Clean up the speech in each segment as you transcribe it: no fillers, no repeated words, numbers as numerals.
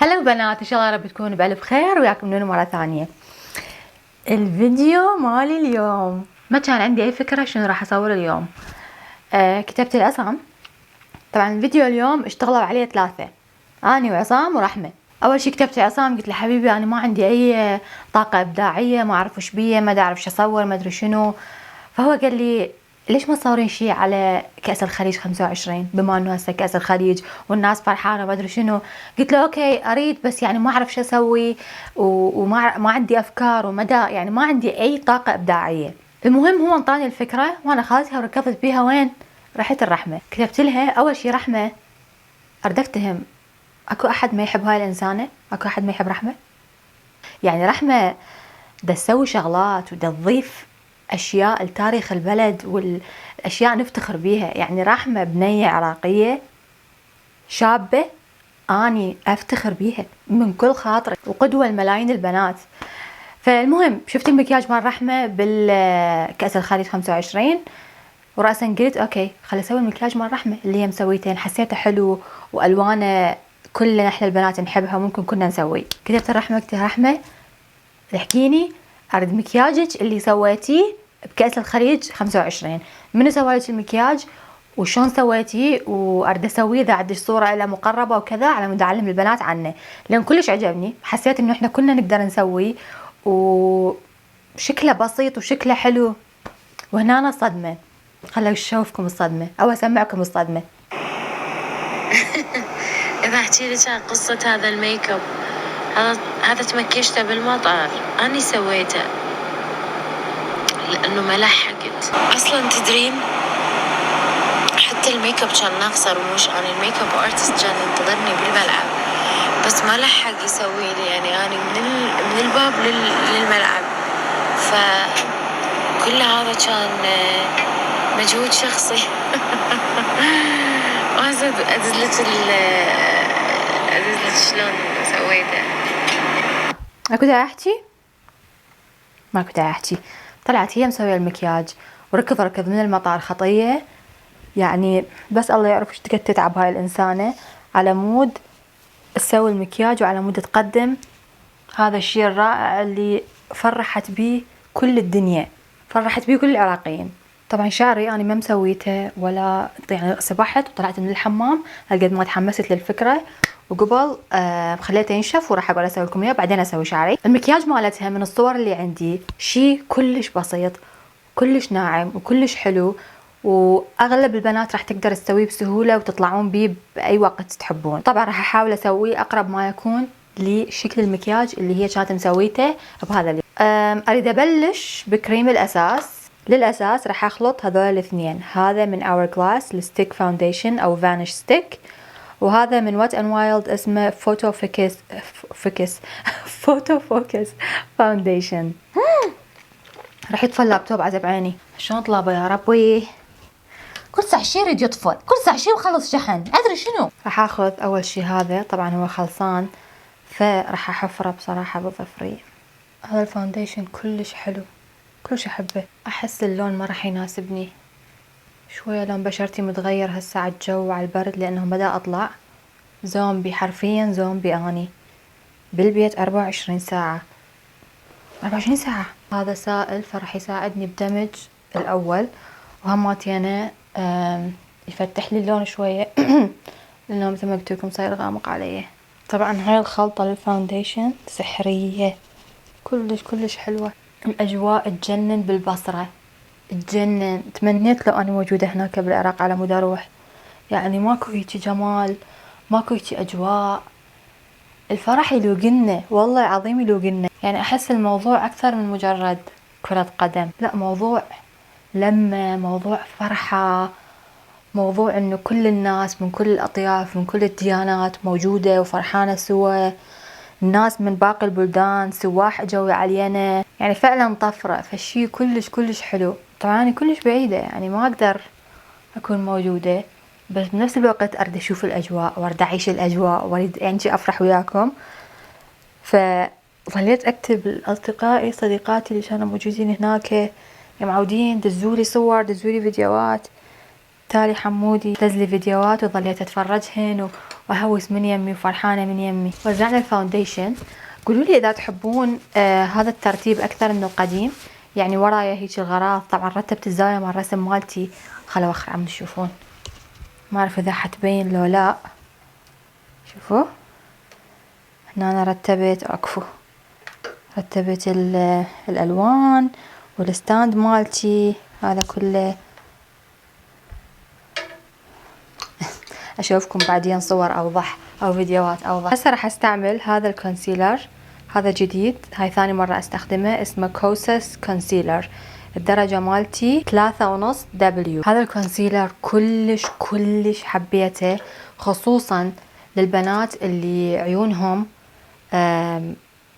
هلا بنات، ان شاء الله رب تكونوا بألف خير وياكم نونو مرة ثانية. الفيديو مالي اليوم ما كان عندي اي فكرة شنو راح اصور اليوم. كتبت العصام. طبعا الفيديو اليوم اشتغلوا عليه 3، اني وعصام ورحمة. اول شي كتبت عصام، قلت له حبيبي انا ما عندي اي طاقة ابداعية، ما اعرف وش بيه، ما اعرف شو اصور، ما ادري شنو. فهو قال لي ليش ما تصورين شيء على كأس الخليج 25، بما انه هسه كأس الخليج والناس فرحانه ما ادري شنو. قلت له اوكي اريد، بس يعني ما اعرف شو اسوي وما عندي افكار ومدى، يعني ما عندي اي طاقه ابداعيه. المهم هو انطاني الفكره وانا خذتها وركضت بيها. وين رحت الرحمه، كتبت لها اول شي رحمه اردكتهم، اكو احد ما يحب هاي الانسانه؟ اكو احد ما يحب رحمه؟ يعني رحمه دا تسوي شغلات ودا تضيف اشياء لتاريخ البلد والاشياء نفتخر بيها. يعني رحمة بنية عراقية شابة اني افتخر بيها من كل خاطري وقدوة لملايين البنات. فالمهم شفت المكياج مال رحمة بالكأس الخليج 25، ورأسا قلت اوكي خلي اسوي المكياج مال رحمة اللي هي مسويته، حسيته حلو والوانه كلنا احنا البنات نحبها وممكن كنا نسوي. كتبت الرحمة، قلت رحمة احكيني ارد مكياجك اللي سويتيه بكأس الخليج 25، منو سوالك المكياج وشون سويتيه، وارد اسويه اذا عندك صوره له مقربه وكذا على مود اعلم البنات عنه، لان كلش عجبني. حسيت انه احنا كلنا نقدر نسويه وشكله بسيط وشكله حلو. وهنا أنا صدمه، خلوا اشوفكم الصدمه او اسمعكم الصدمه. اذا احكي لك عن قصه هذا الميك اب، هذا تمكشته بالمطار، اني سويته لانه ما لحقت اصلا. تدرين حتى الميك اب كان ناقصه رموش، انا الميك اب ارتست كان ينتظرني بالملعب بس ما لحق يسوي لي، يعني انا من الباب للملعب. فكل هذا كان مجهود شخصي. وهسه ادزلك شلون سويته. ما كنت احكي، ما كنت احكي. طلعت هي مسويه المكياج وركض من المطار خطيه. يعني بس الله يعرف ايش قد تتعب هاي الانسانه على مود تسوي المكياج وعلى مود تقدم هذا الشيء الرائع اللي فرحت بيه كل الدنيا، فرحت بيه كل العراقيين. طبعا شعري انا ما مسويته ولا، يعني سبحت وطلعت من الحمام هالقد ما تحمست للفكره، وقبل خليته ينشف وراح اقول اسوي لكم اياه بعدين اسوي شعري. المكياج مالتها من الصور اللي عندي شيء كلش بسيط، كلش ناعم وكلش حلو، واغلب البنات راح تقدر تسويه بسهوله وتطلعون بيه باي وقت تحبون. طبعا راح احاول اسويه اقرب ما يكون لشكل المكياج اللي هي كانت مسويته بهذا اليوم. اريد ابلش بكريم الاساس. للاساس راح اخلط هذول الاثنين، هذا من Hourglass الستيك فاونديشن او فانيش ستيك، وهذا من وات ان وايلد اسمه فوتو فوكس فاونديشن. راح يطفى اللابتوب عزب عيني، شلون طلابه يا ربي، كل ساعة شي يريد يطفى، كل ساعة شي وخلص شحن ادري شنو. راح اخذ اول شي هذا، طبعا هو خلصان فراح احفره بصراحة بظفري. هذا الفاونديشن كلش حلو، كلش احبه. احس اللون ما راح يناسبني شوية، لون بشرتي متغير هسه على الجو على البرد، لانه بدا اطلع زومبي، حرفيا زومبي اني بالبيت 24 ساعة 24 ساعة. هذا سائل فراح يساعدني بدمج الاول، وهماتينا يفتح لي اللون شوية لانه مثل ما قلت لكم صاير غامق عليه. طبعا هاي الخلطة للفاونديشن سحرية، كلش حلوة. الاجواء تجنن بالبصرة، تجنن. تمنيت لو انا موجودة هناك بالعراق على مود اروح، يعني ماكو هيجي جمال، ماكو هيجي اجواء. الفرح يلوقنا والله العظيم يلوقنا. يعني احس الموضوع اكثر من مجرد كرة قدم، لا موضوع لما، موضوع فرحة، موضوع انه كل الناس من كل الاطياف من كل الديانات موجودة وفرحانة سوا، الناس من باقي البلدان سواح اجوا علينا، يعني فعلا طفرة. فالشي كلش حلو. طبعا انا كلش بعيدة، يعني ما اقدر اكون موجودة، بس بنفس الوقت اريد اشوف الاجواء واريد اعيش الاجواء واريد يعني افرح وياكم. فظليت اكتب لاصدقائي صديقاتي اللي كانوا موجودين هناك، معودين دزولي صور دزولي فيديوهات. تالي حمودي دزلي فيديوهات وظليت اتفرجهن واهوس من يمي وفرحانة من يمي. وزعنا الفاونديشن. قولوا لي اذا تحبون هذا الترتيب اكثر من القديم، يعني ورايا هيك الغراض. طبعا رتبت الزاوية مع الرسم مالتي. خلوا اخر عم تشوفون، ما اعرف اذا حتبين لو لا. شوفوا هنا انا رتبت اكفو، رتبت الالوان والستاند مالتي هذا كله. اشوفكم بعدين صور اوضح او فيديوهات اوضح. هسه راح استعمل هذا الكونسيلر، هذا جديد، هاي ثاني مرة استخدمه، اسمه كوسس كونسيلر، الدرجة مالتي 3.5 دبليو. هذا الكونسيلر كلش حبيته، خصوصا للبنات اللي عيونهم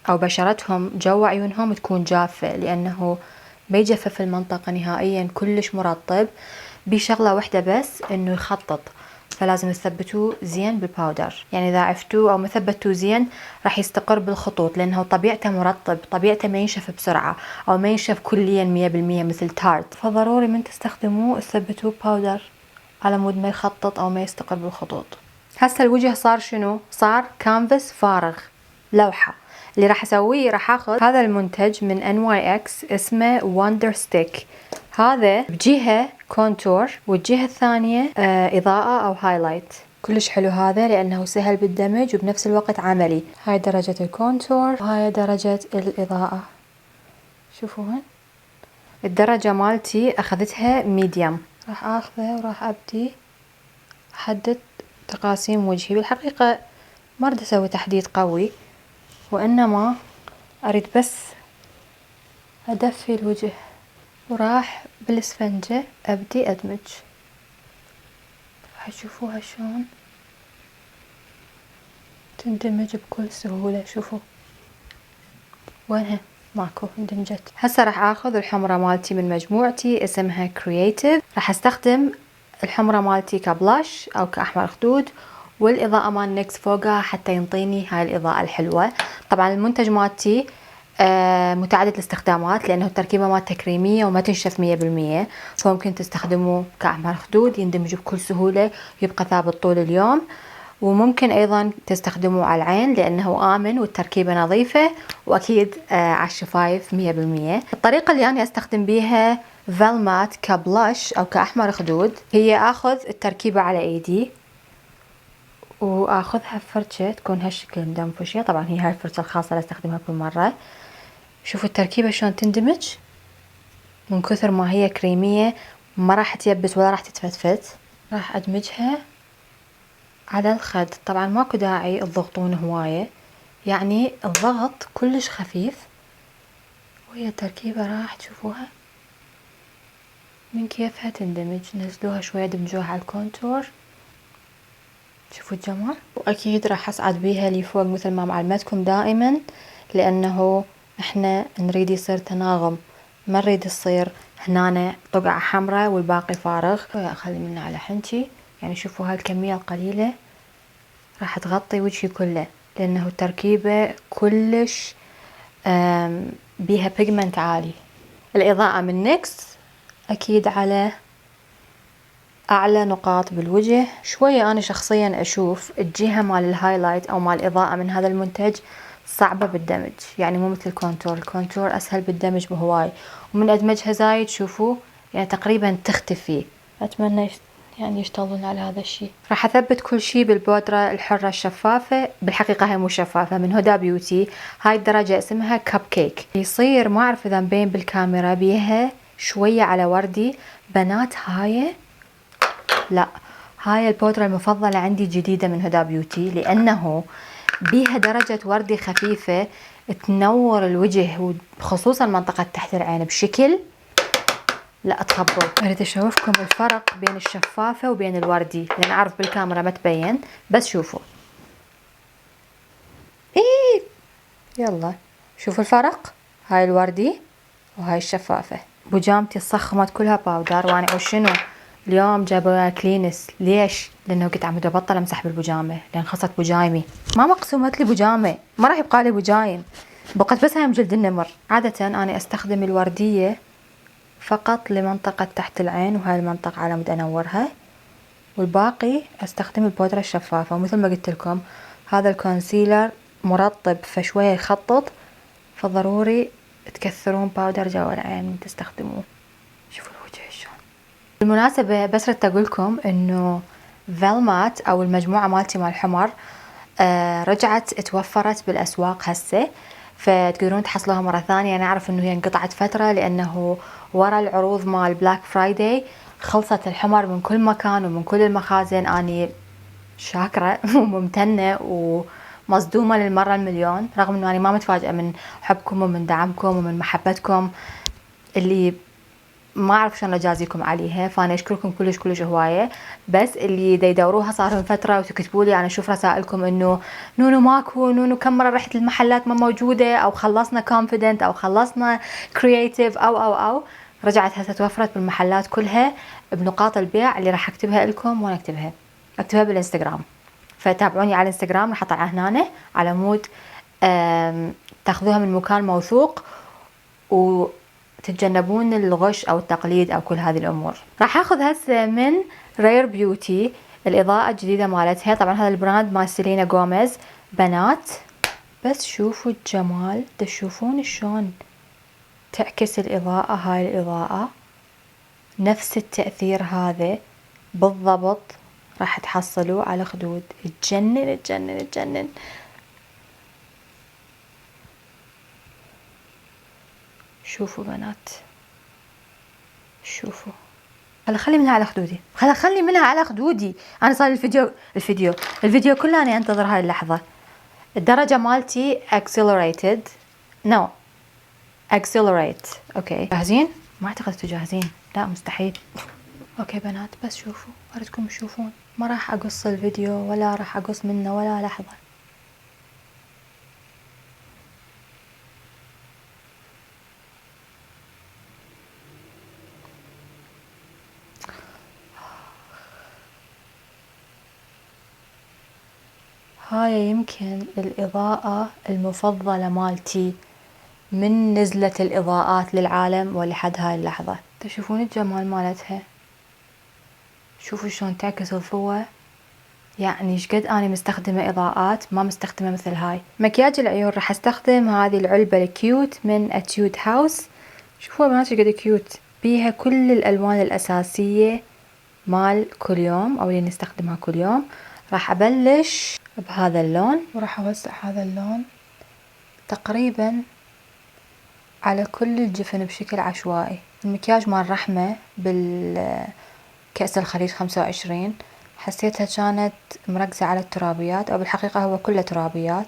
او بشرتهم جوا عيونهم تكون جافة، لانه ما يجفف المنطقة نهائيا، كلش مرطب. بشغلة واحدة بس، انه يخطط، فلازم تثبتوه زين بالباودر. يعني اذا عفتوه او ما ثبتوه زين راح يستقر بالخطوط، لانه طبيعته مرطب، طبيعته ما ينشف بسرعة او ما ينشف كليا 100% مثل تارت. فضروري من تستخدموه تثبتوه باودر على مود ما يخطط او ما يستقر بالخطوط. هسه الوجه صار شنو؟ صار كانفاس فارغ، لوحة. اللي راح اسويه راح اخذ هذا المنتج من NYX اسمه وندر ستيك. هذا بجهة كونتور والجهة الثانية إضاءة أو هايلايت. كلش حلو هذا لأنه سهل بالدمج وبنفس الوقت عملي. هاي درجة الكونتور وهاي درجة الإضاءة. شوفوهن. الدرجة مالتي أخذتها ميديوم. راح أخذه وراح أبدي أحدد تقاسيم وجهي. بالحقيقة ما أريد أسوي تحديد قوي، وإنما أريد بس أدفي الوجه، وراح بالاسفنجة ابدي ادمج. راح تشوفوها شلون تندمج بكل سهولة. شوفوا وينها، ماكو، اندمجت. هسه راح اخذ الحمرة مالتي من مجموعتي اسمها كرييتيف. راح استخدم الحمرة مالتي كبلاش او كاحمر خدود، والاضاءة مال نيكس فوقها حتى ينطيني هاي الاضاءة الحلوة. طبعا المنتج مالتي متعدد الاستخدامات، لانه التركيبه مالته كريميه وما تنشف 100%، فممكن تستخدموه كاحمر خدود يندمج بكل سهوله ويبقى ثابت طول اليوم. وممكن ايضا تستخدموه على العين لانه امن والتركيبه نظيفه، واكيد على الشفايف 100%. الطريقه اللي انا استخدم بيها فالمات كبلاش او كاحمر خدود، هي اخذ التركيبه على ايدي واخذها بفرشه تكون هالشكل مدنفشه. طبعا هي هاي الفرشه الخاصه اللي استخدمها كل مره. شوفوا التركيبة شلون تندمج، من كثر ما هي كريمية ما راح تيبس ولا راح تتفتفت. راح ادمجها على الخد. طبعا ماكو داعي تضغطون هواية، يعني الضغط كلش خفيف، وهي التركيبة راح تشوفوها من كيفها تندمج. نزلوها شوية، دمجوها على الكونتور. شوفوا الجمال. واكيد راح اصعد بيها لفوق مثل ما معلمتكم دائما، لانه احنا نريد يصير تناغم، ما نريد يصير هنا طقعة حمراء والباقي فارغ. اخلي منه على حنتي. يعني شوفوا هاي الكمية القليلة راح تغطي وجهي كله، لانه التركيبة كلش بيها بيجمنت عالي. الاضاءة من نيكس اكيد على اعلى نقاط بالوجه. شوية انا شخصيا اشوف الجهة مال الهايلايت او مال الاضاءة من هذا المنتج صعبة بالدمج، يعني مو مثل الكونتور. الكونتور اسهل بالدمج بهواي، ومن ادمجها زايد شوفوا يعني تقريبا تختفي. اتمنى يعني يشتغلون على هذا الشيء. راح اثبت كل شيء بالبودرة الحرة الشفافة. بالحقيقة هي مو شفافة، من هدى بيوتي. هاي الدرجة اسمها كب كيك. يصير ما اعرف اذا مبين بالكاميرا، بيها شوية على وردي. بنات هاي لا، هاي البودرة المفضلة عندي جديدة من هدى بيوتي، لانه بيها درجة وردي خفيفة تنور الوجه، وخصوصا منطقة تحت العين بشكل لا تخبروا. اريد اشوفكم الفرق بين الشفافة وبين الوردي، لان اعرف بالكاميرا ما تبين، بس شوفوا. ايه يلا شوفوا الفرق. هاي الوردي وهاي الشفافة. بوجامتي صخمت كلها باودر، وانا شنو اليوم جابوا كلينس. ليش؟ لانه كنت عم ابطل امسح بالبوجامه، لان خلصت بوجايمي. ما مقسومت لي بوجامه، ما راح يبقى لي بوجايم، بقت بس هاي جلد النمر. عاده انا استخدم الورديه فقط لمنطقه تحت العين، وهاي المنطقه على مود انورها. والباقي استخدم البودرة الشفافة. ومثل ما قلت لكم هذا الكونسيلر مرطب فشوية يخطط، فضروري تكثرون باودر جوا العين تستخدموه. شوفوا الوجه شلون. بالمناسبة بس ردت اقول لكم انه فيلمات او المجموعة مالتي مال الحمر رجعت توفرت بالاسواق هسه، فتقدرون تحصلوها مرة ثانية. انا اعرف انه هي انقطعت فترة لانه ورا العروض مال بلاك فرايداي خلصت الحمر من كل مكان ومن كل المخازن. اني شاكرة وممتنة ومصدومة للمرة المليون، رغم انه انا ما متفاجئة من حبكم ومن دعمكم ومن محبتكم اللي ما اعرف شلون اجازيكم عليها، فانا اشكركم كلش كلش هوايه. بس اللي دا يدوروها صار من فتره وتكتبوا لي، انا اشوف رسائلكم انه نونو ماكو، نونو كم مره رحت المحلات ما موجوده، او خلصنا كونفيدنت، او خلصنا كرييتيف، او رجعت هسه توفرت بالمحلات كلها بنقاط البيع اللي راح اكتبها لكم. وين اكتبها بالانستغرام، فتابعوني على الانستغرام، راح اطلع هنا على مود تاخذوها من مكان موثوق وتتجنبون الغش او التقليد او كل هذه الامور. راح اخذ هسه من رير بيوتي الاضاءة الجديدة مالتها. طبعا هذا البراند مال سيلينا غوميز بنات. بس شوفوا الجمال، تشوفون شلون تعكس الاضاءة. هاي الاضاءة نفس التأثير هذا بالضبط راح تحصلوه على خدود. تجنن تجنن تجنن. شوفوا بنات، شوفوا. خلي منها على خدودي، خلي منها على خدودي. انا صار الفيديو كله انا انتظر هاي اللحظة. الدرجة مالتي accelerated accelerate. اوكي جاهزين؟ ما اعتقد انتوا جاهزين، لا مستحيل. اوكي بنات، بس شوفوا، اريدكم تشوفون. ما راح اقص الفيديو ولا راح اقص منه ولا لحظة. هاي يمكن الإضاءة المفضلة مالتي من نزلت الإضاءات للعالم ولحد هاي اللحظة. تشوفون الجمال مالتها، شوفوا شلون تعكس الضوء. يعني شقد أنا مستخدمة إضاءات ما مستخدمة مثل هاي. مكياج العيون راح استخدم هذه العلبة الكيوت من اتيود هاوس. شوفوا بنات شقد كيوت، بيها كل الألوان الأساسية مال كل يوم أو اللي نستخدمها كل يوم. راح أبلش بهذا اللون وراح أوزع هذا اللون تقريبا على كل الجفن بشكل عشوائي. المكياج مال رحمة بالكأس الخليج 25 حسيتها كانت مركزة على الترابيات، أو بالحقيقة هو كله ترابيات،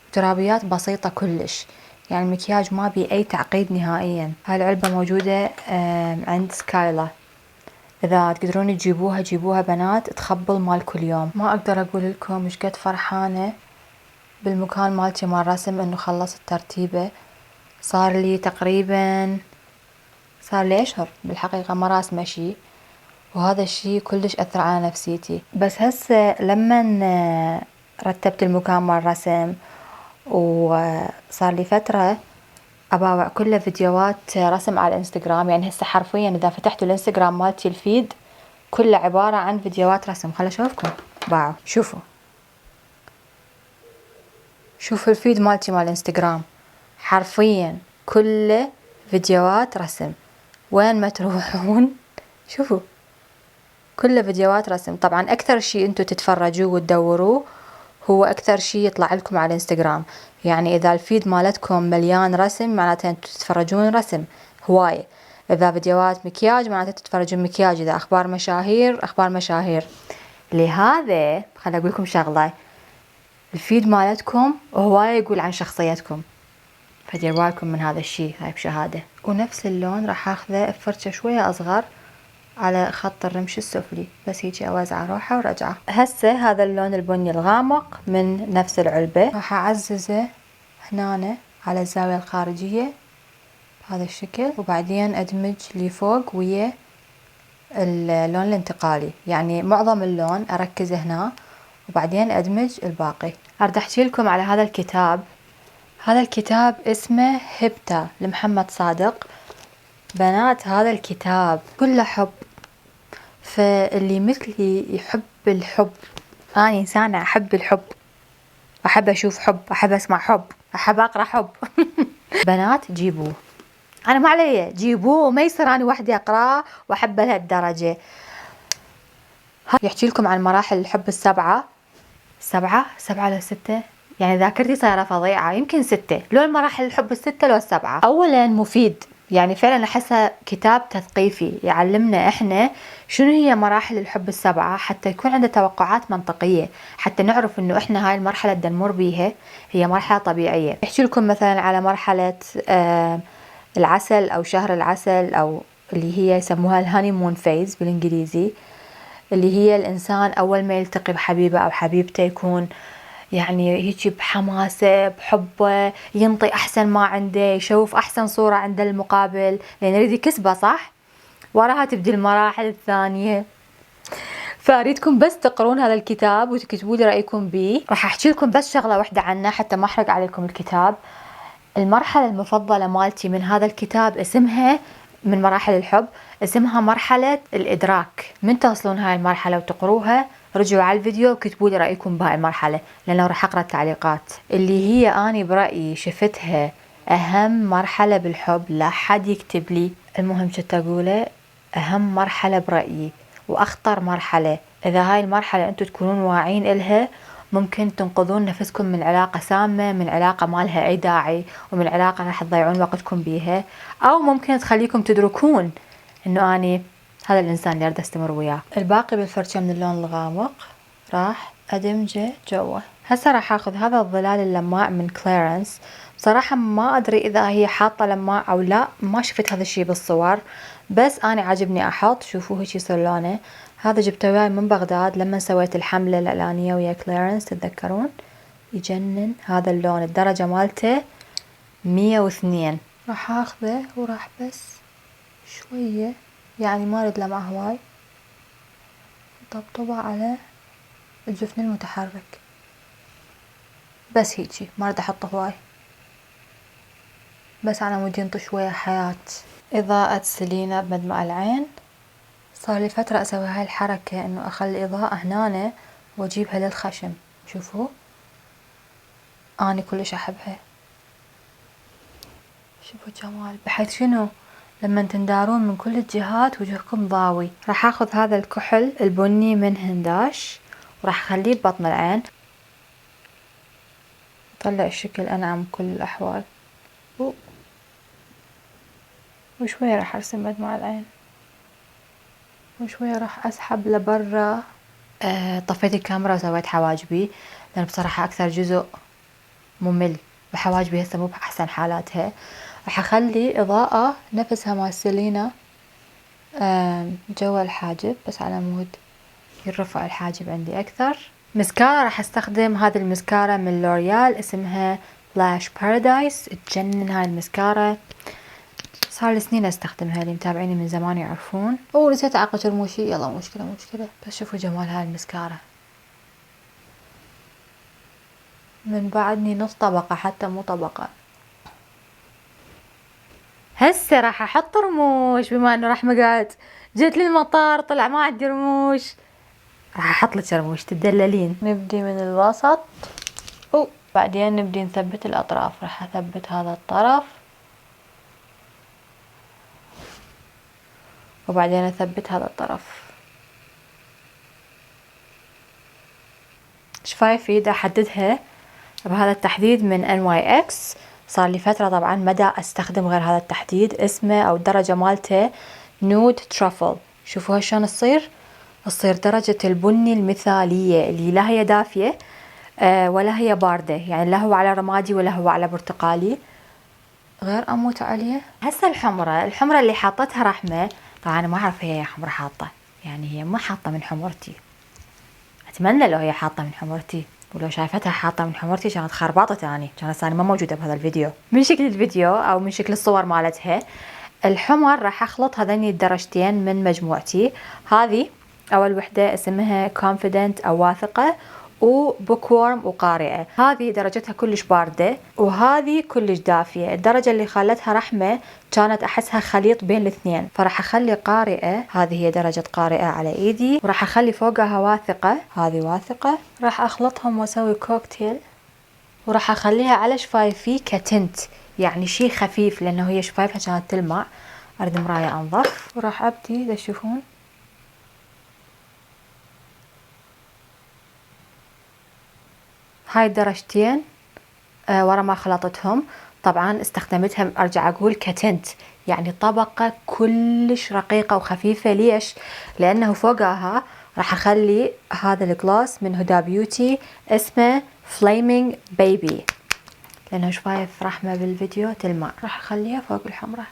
وترابيات بسيطة كلش. يعني المكياج ما بي أي تعقيد نهائيا. هاي العلبة موجودة عند سكايلا، إذا تقدرون تجيبوها جيبوها بنات، تخبل مال كل يوم. ما أقدر أقول لكم مش قد فرحانة بالمكان مالتي مال رسم إنه خلصت ترتيبه. صار لي تقريبا أشهر بالحقيقة ما راسمة شي، وهذا الشي كلش أثر على نفسيتي. بس هسه لما رتبت المكان مال رسم وصار لي فترة أباوع كله فيديوهات رسم على الانستغرام. يعني هسه حرفيا إذا فتحتوا الانستغرام مالتي الفيد كله عبارة عن فيديوهات رسم. خل أشوفكم باعوا. شوفوا الفيد مالتي مال الانستغرام حرفيا كله فيديوهات رسم. وين ما تروحون شوفوا كله فيديوهات رسم. طبعا أكثر شي أنتوا تتفرجوه وتدوروه هو أكثر شي يطلع لكم على الانستغرام. يعني إذا الفيد مالتكم مليان رسم معناته أنتوا تتفرجون رسم هواية. إذا فيديوهات مكياج معناته تتفرجون مكياج. إذا أخبار مشاهير. لهذا خليني أقول لكم شغلة، الفيد مالتكم هواية يقول عن شخصيتكم، فدير بالكم من هذا الشي. هاي بشهادة. ونفس اللون راح اخذه بفرشة شوية اصغر على خط الرمش السفلي، بس هيجي اوزعه روحة ورجعة. هسه هذا اللون البني الغامق من نفس العلبة راح اعززه هنا على الزاوية الخارجية بهذا الشكل، وبعدين ادمج لي فوق ويا اللون الانتقالي. يعني معظم اللون اركزه هنا وبعدين ادمج الباقي. اريد احكي لكم على هذا الكتاب. هذا الكتاب اسمه هبتة لمحمد صادق. بنات هذا الكتاب كله حب فاللي مثلي يحب الحب، أنا إنسانة أحب الحب، أحب أشوف حب، أحب أسمع حب، أحب أقرأ حب. بنات جيبوه، أنا ما علي، جيبوه، ما يصير أنا وحدي أقرأ وأحب لهالدرجة. يحكي لكم عن مراحل الحب السبعة، سبعة ولا ستة، يعني ذاكرتي صايرة فظيعة، يمكن ستة، لو المراحل الحب الستة لو السبعة. أولا مفيد، يعني فعلا أحسه كتاب تثقيفي يعلمنا إحنا شنو هي مراحل الحب السبعة، حتى يكون عندنا توقعات منطقية، حتى نعرف إنه إحنا هاي المرحلة اللي نمر بيها هي مرحلة طبيعية. يحكي لكم مثلا على مرحلة العسل أو شهر العسل، أو اللي هي يسموها الهانيمون فيز بالإنجليزي، اللي هي الإنسان أول ما يلتقي بحبيبه أو حبيبته يكون يعني هيجي بحماسة بحبه، ينطي أحسن ما عنده، يشوف أحسن صورة عند المقابل لأن يريد يكسبه صح. وراها تبدي المراحل الثانية. فأريدكم بس تقرون هذا الكتاب وتكتبوا لي رأيكم به. راح أحكي لكم بس شغلة واحدة عنه حتى ما أحرق عليكم الكتاب. المرحلة المفضلة مالتي من هذا الكتاب اسمها، من مراحل الحب، اسمها مرحلة الإدراك. من توصلون هاي المرحلة وتقروها رجعوا على الفيديو وكتبوا لي رأيكم بهاي المرحلة، لأنه راح أقرأ التعليقات. اللي هي أنا برأيي شفتها أهم مرحلة بالحب، لا حد يكتب لي. المهم شت أقوله، أهم مرحلة برأيي وأخطر مرحلة. إذا هاي المرحلة أنتم تكونون واعين إلها ممكن تنقذون نفسكم من علاقة سامة، من علاقة ما لها أي داعي، ومن علاقة راح تضيعون وقتكم بيها، أو ممكن تخليكم تدركون إنه أني هذا الإنسان اللي أريد أستمر وياه. الباقي بالفرشة من اللون الغامق راح أدمجه جوه. هسه راح أخذ هذا الظلال اللماع من كليرنس. بصراحة ما أدري إذا هي حاطة لماع أو لا، ما شفت هذا الشي بالصور، بس أنا عجبني أحط. شوفوا هيك يصير لونه. هذا جبته وياي من بغداد لما سويت الحملة الإعلانية ويا كليرنس، تتذكرون؟ يجنن هذا اللون، الدرجة مالته 102. راح أخذه وراح بس شوية، يعني ما أريد لمعة هواي، طبطبه على الجفن المتحرك بس هيجي، ما أريد أحطه هواي، بس أنا ودي ينطي شوية حياة. إضاءة سيلينا بمدمع العين. صار لي فترة أسوي هاي الحركة، إنه أخلي إضاءة هنا وأجيبها للخشم. شوفوا أنا كلش أحبها. شوفوا جمال، بحيث شنو لما تندارون من كل الجهات وجهكم ضاوي. راح أخذ هذا الكحل البني من هنداش وراح أخليه ببطن العين، طلع الشكل أنعم بكل الأحوال. وشوية راح أرسم مدمع العين، وشوية راح أسحب لبرا. طفيت الكاميرا وسويت حواجبي، لأن بصراحة أكثر جزء ممل بحواجبي هسه مو بأحسن حالاتها. راح أخلي إضاءة نفسها مال سيلينا جوا الحاجب، بس على مود يرفع الحاجب عندي أكثر. مسكارة راح أستخدم هذه المسكارة من لوريال اسمها لاش بارادايس. تجنن هاي المسكارة، صار لي سنين استخدمها، اللي متابعيني من زمان يعرفون. نسيت اعقد رموشي، يلا مشكلة. بس شوفوا جمال هاي المسكارة، من بعدني نص طبقة حتى مو طبقة. هسه راح احط رموش، بما انه راح مقعد جيت للمطار طلع ما عندي رموش، راح احط لك رموش تدللين. نبدي من الوسط بعدين نبدي نثبت الاطراف. راح اثبت هذا الطرف وبعدين اثبت هذا الطرف. شفايفي دا احددها بهذا التحديد من NYX. صار لي فترة طبعا مدى استخدم غير هذا التحديد، اسمه او الدرجة مالته نود ترافل. شوفوها شلون تصير درجة البني المثالية، اللي لا هي دافية ولا هي باردة، يعني لا هو على رمادي ولا هو على برتقالي، غير اموت عليه. هسه الحمرة اللي حاطتها رحمة، طبعا انا ما اعرف هي حمرة حاطة، يعني هي ما حاطة من حمرتي. اتمنى لو هي حاطة من حمرتي، ولو شايفتها حاطة من حمرتي كانت خرباطة، يعني كانت ما موجودة بهذا الفيديو. من شكل الفيديو او من شكل الصور مالتها الحمر راح اخلط هذين الدرجتين من مجموعتي. هذه اول وحدة اسمها confident او واثقة، وبوك وورم وقارئة. هذه درجتها كلش باردة وهذه كلش دافية. الدرجة اللي خلتها رحمة كانت أحسها خليط بين الاثنين، فراح أخلي قارئة، هذه هي درجة قارئة على إيدي، وراح أخلي فوقها واثقة، هذه واثقة. راح أخلطهم وأسوي كوكتيل، وراح أخليها على شفايفي كتنت، يعني شي خفيف لأنه هي شفايفها كانت تلمع. أرد مراية أنظف وراح أبدي إذا تشوفون هاي الدرجتين ورا ما خلطتهم. طبعا استخدمتها أرجع أقول كتنت، يعني طبقة كلش رقيقة وخفيفة. ليش؟ لأنه فوقها راح أخلي هذا الجلاس من هدى بيوتي اسمه فليمينج بيبي، لأنه شفايف رحمة بالفيديو تلمع. راح أخليها فوق الحمرة.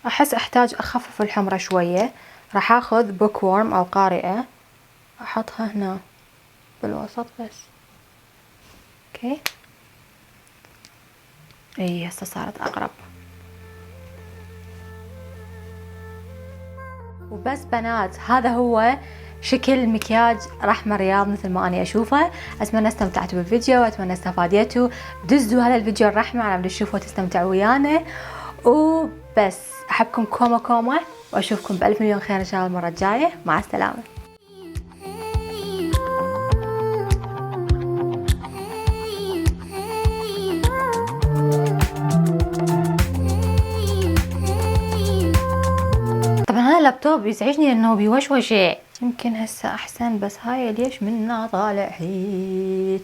أحس أحتاج أخفف الحمرة شوية. راح أخذ بوك وورم أو قارئة أحطها هنا بالوسط بس. اوكي اي هسه صارت اقرب. وبس بنات، هذا هو شكل مكياج رحمة رياض مثل ما أنا أشوفه. أتمنى استمتعتوا بالفيديو وأتمنى استفاديتوا. دزوا هذا الفيديو الرحمة على مود تشوفوا وتستمتعوا ويانا. وبس أحبكم كوما كوما، وأشوفكم بألف مليون خير إن شاء الله المرة الجاية. مع السلامة. هذا اللابتوب يزعجني لأنه بيوشوش. يمكن هسه أحسن، بس هاي ليش منها طالع هيج.